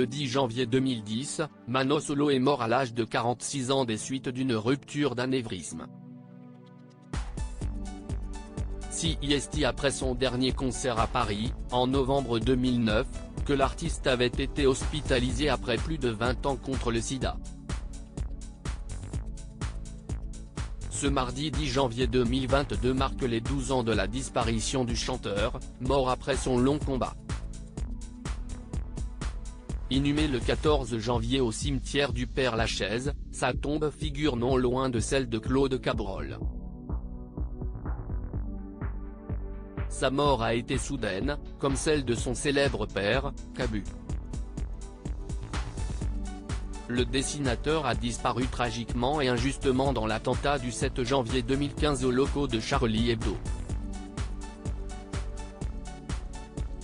Le 10 janvier 2010, Mano Solo est mort à l'âge de 46 ans des suites d'une rupture d'anévrisme. CIST après son dernier concert à Paris, en novembre 2009, que l'artiste avait été hospitalisé après plus de 20 ans contre le sida. Ce mardi 10 janvier 2022 marque les 12 ans de la disparition du chanteur, mort après son long combat. Inhumé le 14 janvier au cimetière du Père-Lachaise, sa tombe figure non loin de celle de Claude Cabrol. Sa mort a été soudaine, comme celle de son célèbre père, Cabu. Le dessinateur a disparu tragiquement et injustement dans l'attentat du 7 janvier 2015 aux locaux de Charlie Hebdo.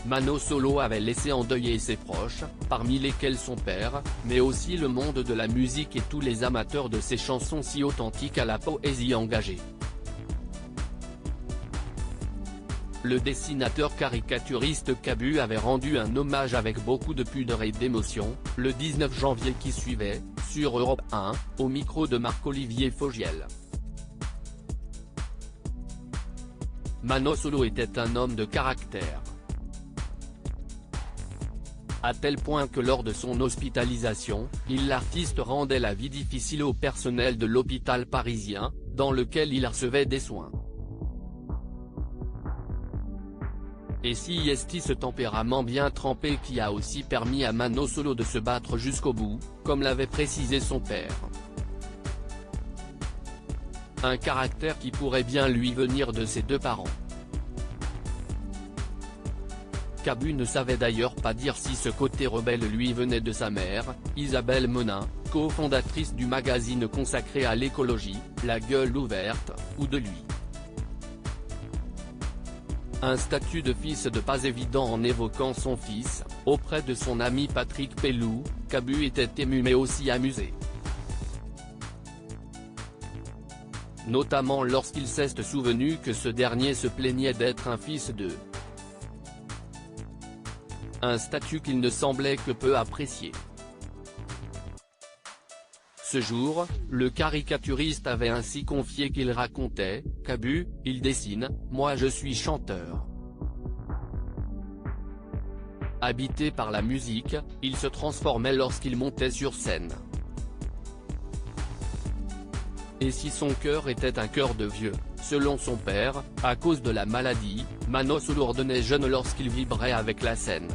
Mano Solo avait laissé endeuiller ses proches, parmi lesquels son père, mais aussi le monde de la musique et tous les amateurs de ses chansons si authentiques à la poésie engagée. Le dessinateur caricaturiste Cabu avait rendu un hommage avec beaucoup de pudeur et d'émotion, le 19 janvier qui suivait, sur Europe 1, au micro de Marc-Olivier Fogiel. Mano Solo était un homme de caractère. À tel point que lors de son hospitalisation, l'artiste rendait la vie difficile au personnel de l'hôpital parisien, dans lequel il recevait des soins. Et CIST ce tempérament bien trempé qui a aussi permis à Mano Solo de se battre jusqu'au bout, comme l'avait précisé son père. Un caractère qui pourrait bien lui venir de ses deux parents. Cabu ne savait d'ailleurs pas dire si ce côté rebelle lui venait de sa mère, Isabelle Monin, cofondatrice du magazine consacré à l'écologie, La Gueule Ouverte, ou de lui. Un statut de fils de pas évident en évoquant son fils, auprès de son ami Patrick Pellou, Cabu était ému mais aussi amusé. Notamment lorsqu'il s'est souvenu que ce dernier se plaignait d'être un fils de. Un statut qu'il ne semblait que peu apprécier. Ce jour, le caricaturiste avait ainsi confié qu'il racontait, « Cabu, il dessine, moi je suis chanteur ». Habité par la musique, il se transformait lorsqu'il montait sur scène. Et si son cœur était un cœur de vieux, selon son père, à cause de la maladie, Mano Solo ordonnait jeune lorsqu'il vibrait avec la scène.